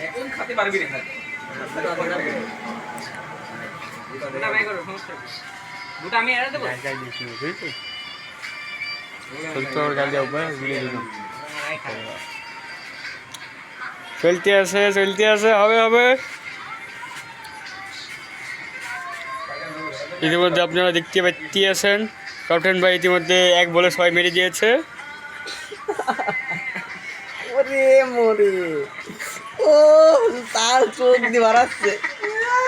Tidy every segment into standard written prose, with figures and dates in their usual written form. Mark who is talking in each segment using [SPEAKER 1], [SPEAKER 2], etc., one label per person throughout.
[SPEAKER 1] এখন খেতে পারবি না খাতে না ভাই করো সমস্যা দুটো আমি এড়া দেব
[SPEAKER 2] গাই দিছি বুঝছো চল গাল যাও ভাই গুলি দিলাম চলতে আছে হবে ইতিমধ্যে আপনারা দেখতে পাচ্ছেন ক্যাপ্টেন ভাই ইতিমধ্যে এক বলে 6 মেরে দিয়েছে
[SPEAKER 3] ওরে মোরে ও তার চোখ দিয়ে বাড়াচ্ছে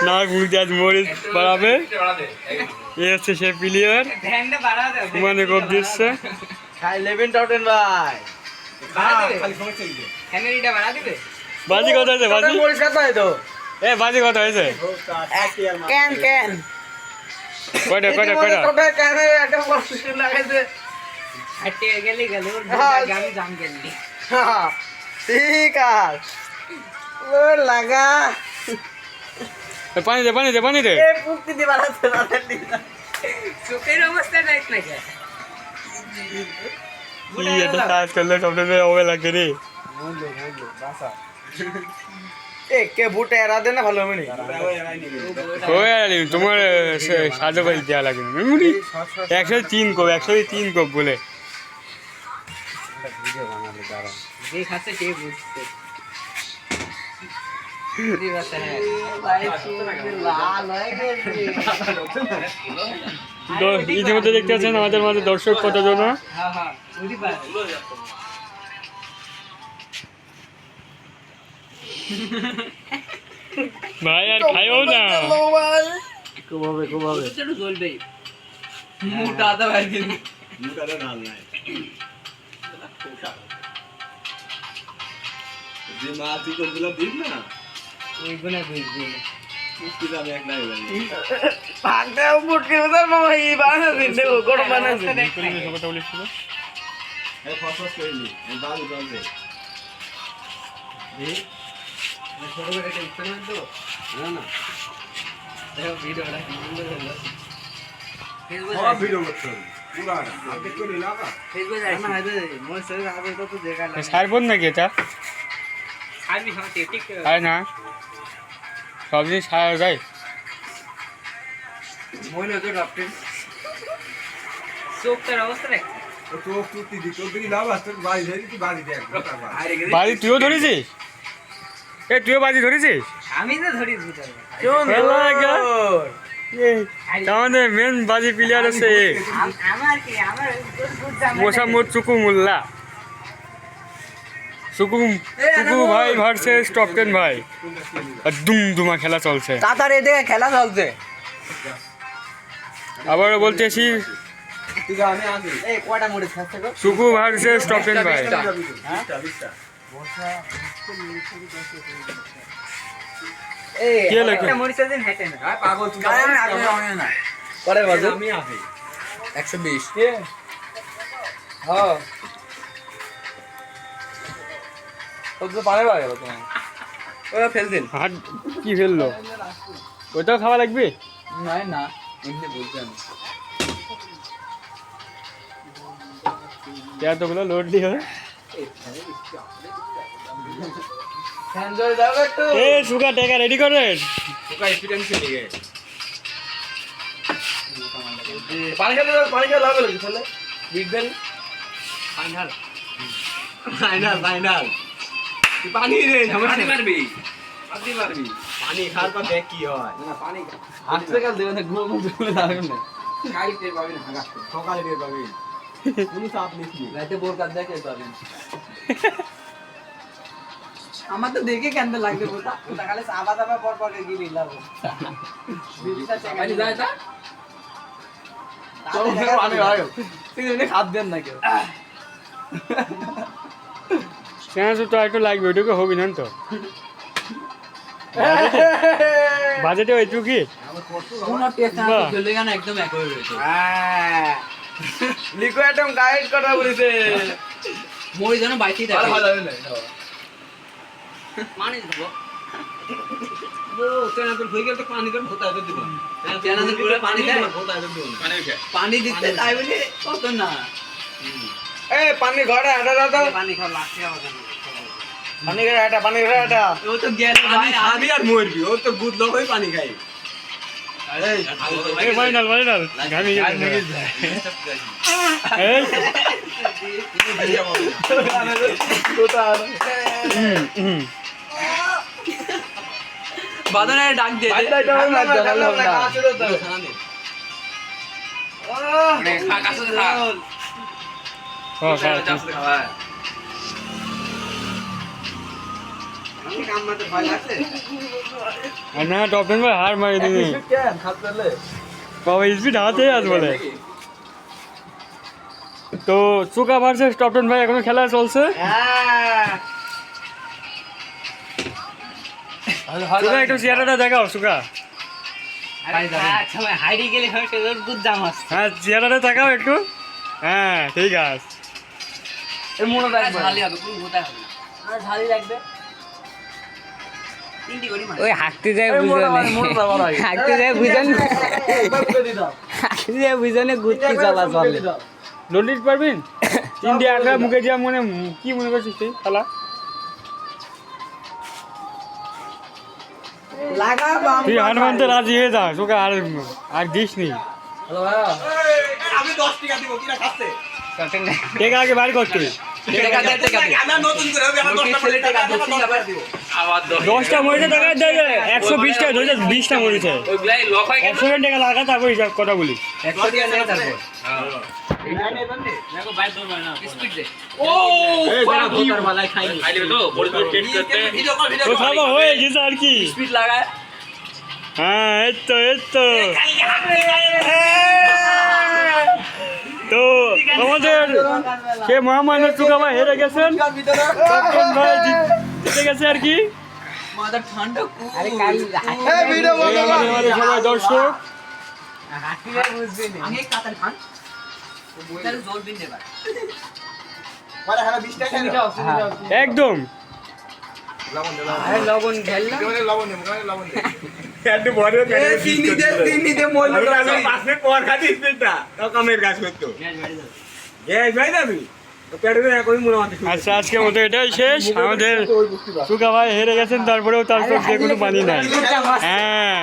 [SPEAKER 2] না বুঝতে আজ মরিচ বাড়াবে এই হচ্ছে সে প্লেয়ার
[SPEAKER 1] ধ্যানটা বাড়া দাও
[SPEAKER 2] মানে গোপ দিচ্ছে
[SPEAKER 3] খাই 11 টাউটেন ভাই
[SPEAKER 1] খালি সমস্যা দিবে ক্যামেরাটা বাড়া দিবে
[SPEAKER 2] বাজি কত হয়েছে বাজি
[SPEAKER 3] মরিচ কত হয় তো
[SPEAKER 2] এ বাজি কত হয়েছে
[SPEAKER 3] কেন
[SPEAKER 2] কয়টা
[SPEAKER 3] কটা কেন একটা কষ্ট লাগাইছে
[SPEAKER 1] হাঁটে গেলে গেল ওর গাড়ি জাম গেলি
[SPEAKER 3] ঠিক আছে ও লাগা
[SPEAKER 2] পানি দে
[SPEAKER 3] এ পুক্তি দি বাড়াচ্ছে না
[SPEAKER 1] চোখের অবস্থা দেখ না কে
[SPEAKER 2] কি এটা কাজ করলে সবটা হবে লাগে রে
[SPEAKER 3] বন্ধু বাসা এ কে বুটে এরা দে না ভালো হবে নি
[SPEAKER 2] ওই আরে তোমার সাজো ভাই দেয়া লাগে মেমরি 103 কোপ বলে
[SPEAKER 3] ভিডিও বানালে দাঁড়া
[SPEAKER 1] যে খাচ্ছে সে বুঝছে এই বাসা হ্যাঁ
[SPEAKER 3] ভাই লাল হয়ে গেছে
[SPEAKER 2] ইতিমধ্যে দেখতে পাচ্ছেন আমাদের মাঝে দর্শক কতজন
[SPEAKER 1] হ্যাঁ বুঝি পার
[SPEAKER 2] ভাই আর খাইও না
[SPEAKER 3] খুব হবে
[SPEAKER 1] ছোট চলবে মোটা আদা ভাই দিন
[SPEAKER 3] মুটারে ঢাল নাই যে মাটি কোনগুলো দিন না
[SPEAKER 1] ওই গুনা বুঝবে
[SPEAKER 3] মুক্তি দাম এক নাই জানি পাগটা মুটকি উদার মামা এই বানা দিন দেবো গরম বানা দিন
[SPEAKER 2] কথা বলেছিল
[SPEAKER 3] এই ফসফস কইলি এই বালু জল দে এই
[SPEAKER 1] ছোট করে একটা ইচ্ছা না তো
[SPEAKER 3] না
[SPEAKER 1] দেখো ভিডিওটা কি সুন্দর হলো
[SPEAKER 3] সব ভিডিও করতে পুরা আপডেট করে লাগা
[SPEAKER 1] ফেসবুক
[SPEAKER 3] না আইবে মোর শরীর আবে তো দেখা লাগে
[SPEAKER 2] সারবন নাকি এটা
[SPEAKER 1] আমি হাতে ঠিক
[SPEAKER 2] আয় না সব জিনিস সারা যায়
[SPEAKER 3] মইলে তো ডক্টর
[SPEAKER 1] চোখটার অবস্থা দেখ
[SPEAKER 3] তো কুতি দি তো দিই লাভ আসতে বাড়ি যাই কি বাড়ি দেখ
[SPEAKER 2] বাজি তুইও ধরেছিস তুইও বাজি ধরেছিস
[SPEAKER 1] আমি তো ধরি ভিতরে
[SPEAKER 2] আমাদের মেন বাজি প্লেয়ার আছে
[SPEAKER 1] আমার কি আমার গুড জাম
[SPEAKER 2] মোসাম্মদ চুকু মোল্লা চুকু ভাই ভার্সেস টপটেন ভাই আর দুমদুমা খেলা চলছে
[SPEAKER 3] কাতার এদিকে খেলা চলছে
[SPEAKER 2] আবারও বলতেছি
[SPEAKER 3] ঠিক আছে আমি আসি এই কয়টা মোড়ে খাচ্ছে গো
[SPEAKER 2] চুকু ভার্সেস টপটেন ভাই
[SPEAKER 3] এই
[SPEAKER 2] কে লাগে
[SPEAKER 1] একটা মরিচা দিন হেঁটে না
[SPEAKER 3] পাগল তুমি আমি না করে বাজু আমি আসি 120 হ্যাঁ তো পারে পারে তুমি ওরা ফেল দিন
[SPEAKER 2] হাত কি ফেললো ওইটাও খাওয়া লাগবে
[SPEAKER 3] না এমনি বলতে আমি
[SPEAKER 2] এতগুলো লোড দিয়ে
[SPEAKER 3] ফ্যানজল যাও একটু
[SPEAKER 2] এ সুগা টেকা রেডি করেন
[SPEAKER 3] সুকা এক্সপেরিয়েন্স নিয়ে পানি খেলে লাগবে নাকি তাহলে বিগবেল ফাইনাল পানি রে পানি মারবি পানি খাওয়ার পর দেখ কি হয় না পানি হাসতে কাল দেবে না ঘুম চলে যাবে না গাড়ি টের পাবি না সকালে টের পাবি তুমি চাপ নিস রাতে বোর কাট দেখে পাবেন আমার তো দেখে কেন লাগবে বলতা সকালে আবা দাবা পর গিয়ে লাগবে বিবিটা চেকানি যায় তা তো আমি আয়ো তুই এনে খাদ দেন না কেউ
[SPEAKER 2] কেন তো একটু লাগবে ওইটুকু হবি না তো বাজেটে ওইটুকু কি
[SPEAKER 3] কোনো টেস্ট না চলে গেল একদম এক হয়ে রয়েছে হ্যাঁ লিকো একদম গাইড করা বলেছে
[SPEAKER 1] মই যেন বাইতেই থাকে
[SPEAKER 3] ভালো হবে না
[SPEAKER 1] পানি দেবো
[SPEAKER 3] ও তেনা তো হয়ে গেল তো পানি করে ভোতা দিব
[SPEAKER 1] তেনা তো পুরো পানি দেয়
[SPEAKER 3] ভোতা দিব পানি উঠে
[SPEAKER 1] পানি দিতে তাই বলে কত না
[SPEAKER 3] এ পানি ঘরে আটা দাও
[SPEAKER 1] পানি খাওয়া লাগছে হবে না
[SPEAKER 3] পানি খাটা ও তো গেল ভাই খাবি আর মরবি ও তো গুদ লোক হই পানি খাই
[SPEAKER 2] এই ফাইনাল ঘামি গেছে এই
[SPEAKER 1] বাদনে ডাক দে খা কাছে খা
[SPEAKER 2] ও স্যার
[SPEAKER 1] খাওয়া
[SPEAKER 2] না টপেন ভাই হার মারি দিবি বাবা স্পিড হাতে আজ বলে তো সুকা ভার্সেস টপেন ভাই এখনো খেলা চলছে সুকা একটু চেহারাটা দেখাও সুকা
[SPEAKER 1] হাইডি গেলে গুড দাম আছে
[SPEAKER 2] হ্যাঁ চেহারাটা দেখাও একটু হ্যাঁ ঠিক আছে
[SPEAKER 1] এই মনে রাখবে ঝালি হবে পুরো গোটা হবে আর ঝালি লাগবে তিনটি করি মানে
[SPEAKER 4] ওই হাঁটতে যায় বুঝানে হাঁটতে যায় বুঝানে হাঁটতে যায় বুঝানে ঘুরতে চলা চলে
[SPEAKER 2] ললিত পারবেন তিনটি আঁকা মুখে যা মনে কি মনে করছিস তুই খেলা তুই হার মানতে রাজি হয়ে যা তোকে আর দিস নি
[SPEAKER 3] আমি 10 টাকা দিব কিনা খাচ্ছে
[SPEAKER 2] টেকা আগে বাইর কর তুই
[SPEAKER 3] আমরা নতুন করে হবে আমার 10 ছেলে টাকা দিব
[SPEAKER 1] আবার
[SPEAKER 2] 10টা মরিচে টাকা দেয় 120 টাকা ধরে 20টা মরিচে
[SPEAKER 1] ওইগুলাই লক হয়
[SPEAKER 2] 100 টাকা লাগা তারপর হিসাব কথা বলি
[SPEAKER 1] 100 টাকা নেই তারপর দেখো বাইর দৌড় না স্পিড দে ও
[SPEAKER 3] এই যারা ভোটার বালাই খাইনি
[SPEAKER 1] খাইলে তো বড় বড় টেট করতে
[SPEAKER 3] ভিডিও কল
[SPEAKER 2] তো খাবো হয়ে গেছে আর কি
[SPEAKER 1] স্পিড লাগায়
[SPEAKER 2] হ্যাঁ এই তো তো আমাদের সে মহামান্য চুকা ভাই হেরে গেছেন টপেন ভাই জিতে গেছে আর কি
[SPEAKER 1] মাথা ঠান্ডা
[SPEAKER 4] আরে কাল
[SPEAKER 2] এই আমাদের সবাই দর্শক
[SPEAKER 4] হাঁটতে যায় বুঝবে না
[SPEAKER 1] আমি কাতার খান তাহলে জোর দিন দেবা
[SPEAKER 3] মানে হ্যাঁ 20 টাকা
[SPEAKER 2] একদম
[SPEAKER 4] আরে লবণ খেললাম
[SPEAKER 3] লবণ দে মুখে লবণ দে একটু বড় করে তিন দে মইল আমি 5 মিনিট পর খাদি স্পিডটা তো কামের কাজ করতো গ্যাস ভাই দাবি তো পেটে না কই মনে হচ্ছে
[SPEAKER 2] আচ্ছা আজকের মতো এটাই শেষ আমাদের চুকা ভাই হেরে গেছেন তারপরেও তার চোখ দিয়ে কোনো পানি নাই হ্যাঁ